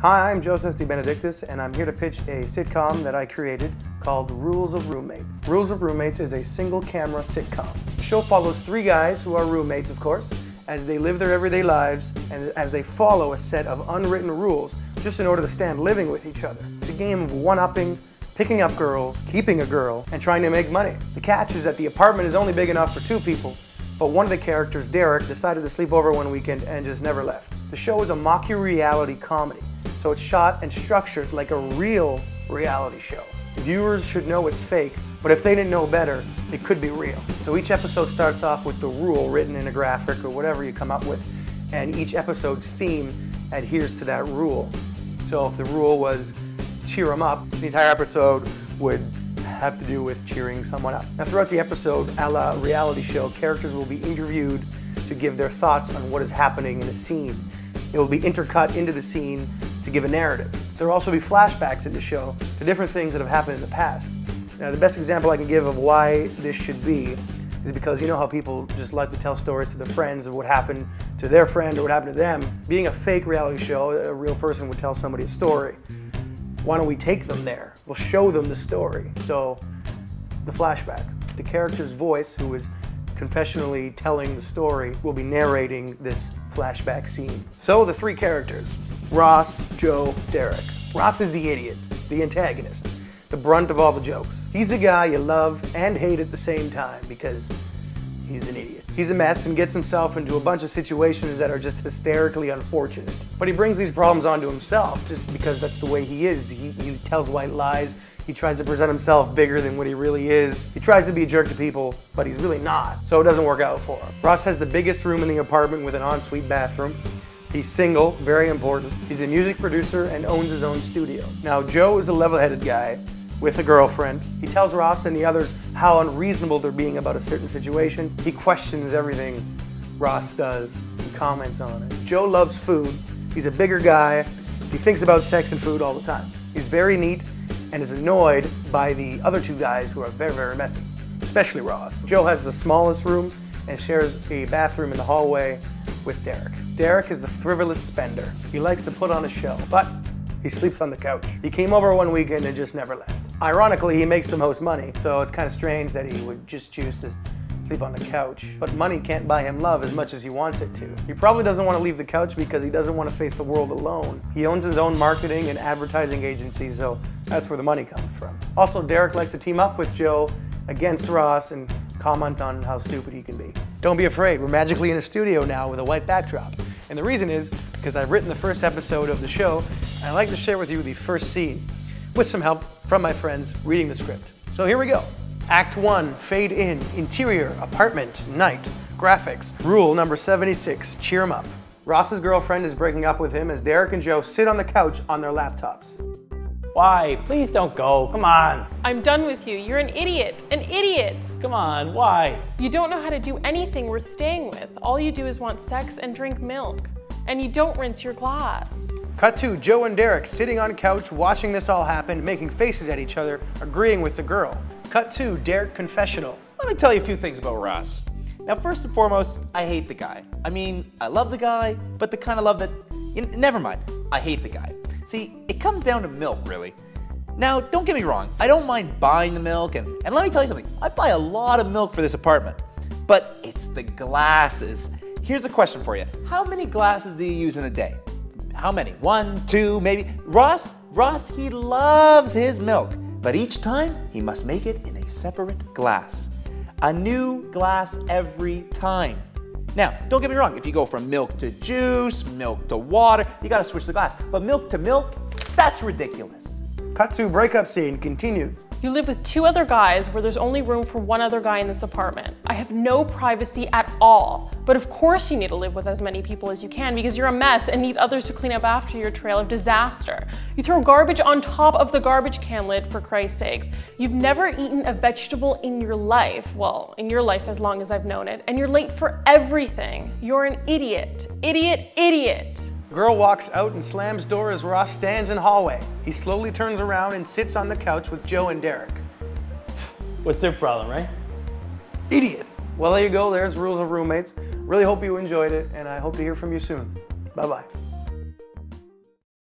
Hi, I'm Joseph DeBenedictis, and I'm here to pitch a sitcom that I created called Rules of Roommates. Rules of Roommates is a single-camera sitcom. The show follows three guys who are roommates, of course, as they live their everyday lives and as they follow a set of unwritten rules just in order to stand living with each other. It's a game of one-upping, picking up girls, keeping a girl, and trying to make money. The catch is that the apartment is only big enough for two people, but one of the characters, Derek, decided to sleep over one weekend and just never left. The show is a mockumentary comedy, so it's shot and structured like a real reality show. Viewers should know it's fake, but if they didn't know better, it could be real. So each episode starts off with the rule written in a graphic or whatever you come up with, and each episode's theme adheres to that rule. So if the rule was cheer 'em up, the entire episode would have to do with cheering someone up. Now throughout the episode, a la reality show, characters will be interviewed to give their thoughts on what is happening in a scene. It will be intercut into the scene to give a narrative. There will also be flashbacks in the show to different things that have happened in the past. Now the best example I can give of why this should be is because you know how people just like to tell stories to their friends of what happened to their friend or what happened to them. Being a fake reality show, a real person would tell somebody a story. Why don't we take them there? We'll show them the story. So, the flashback. The character's voice, who is confessionally telling the story, will be narrating this flashback scene. So, the three characters, Ross, Joe, Derek. Ross is the idiot, the antagonist, the brunt of all the jokes. He's the guy you love and hate at the same time because he's an idiot. He's a mess and gets himself into a bunch of situations that are just hysterically unfortunate. But he brings these problems onto himself just because that's the way he is. He tells white lies. He tries to present himself bigger than what he really is. He tries to be a jerk to people, but he's really not. So it doesn't work out for him. Ross has the biggest room in the apartment with an ensuite bathroom. He's single, very important. He's a music producer and owns his own studio. Now Joe is a level-headed guy with a girlfriend. He tells Ross and the others how unreasonable they're being about a certain situation. He questions everything Ross does and comments on it. Joe loves food. He's a bigger guy. He thinks about sex and food all the time. He's very neat and is annoyed by the other two guys who are very, very messy, especially Ross. Joe has the smallest room and shares a bathroom in the hallway with Derek. Derek is the frivolous spender. He likes to put on a show, but he sleeps on the couch. He came over one weekend and just never left. Ironically, he makes the most money, so it's kind of strange that he would just choose to sleep on the couch. But money can't buy him love as much as he wants it to. He probably doesn't want to leave the couch because he doesn't want to face the world alone. He owns his own marketing and advertising agency, so that's where the money comes from. Also, Derek likes to team up with Joe against Ross and comment on how stupid he can be. Don't be afraid, we're magically in a studio now with a white backdrop. And the reason is because I've written the first episode of the show, and I'd like to share with you the first scene with some help from my friends reading the script. So here we go. Act 1, fade in, interior, apartment, night, graphics. Rule number 76, cheer 'em up. Ross's girlfriend is breaking up with him as Derek and Joe sit on the couch on their laptops. Why? Please don't go. Come on. I'm done with you. You're an idiot. An idiot. Come on. Why? You don't know how to do anything worth staying with. All you do is want sex and drink milk. And you don't rinse your glass. Cut to Joe and Derek sitting on couch watching this all happen, making faces at each other, agreeing with the girl. Cut to Derek confessional. Let me tell you a few things about Ross. Now, first and foremost, I hate the guy. I mean, I love the guy, but the kind of love that, never mind, I hate the guy. See, it comes down to milk, really. Now, don't get me wrong, I don't mind buying the milk, and let me tell you something, I buy a lot of milk for this apartment, but it's the glasses. Here's a question for you. How many glasses do you use in a day? How many? 1, 2, maybe? Ross, he loves his milk, but each time he must make it in a separate glass. A new glass every time. Now, don't get me wrong, if you go from milk to juice, milk to water, you gotta switch the glass. But milk to milk, that's ridiculous. Cut to breakup scene, continued. You live with two other guys where there's only room for one other guy in this apartment. I have no privacy at all. But of course you need to live with as many people as you can because you're a mess and need others to clean up after your trail of disaster. You throw garbage on top of the garbage can lid, for Christ's sakes. You've never eaten a vegetable in your life. Well, in your life as long as I've known it. And you're late for everything. You're an idiot. Idiot, idiot. Girl walks out and slams door as Ross stands in hallway. He slowly turns around and sits on the couch with Joe and Derek. What's their problem, right? Idiot. Well, there you go. There's Rules of Roommates. Really hope you enjoyed it, and I hope to hear from you soon. Bye-bye.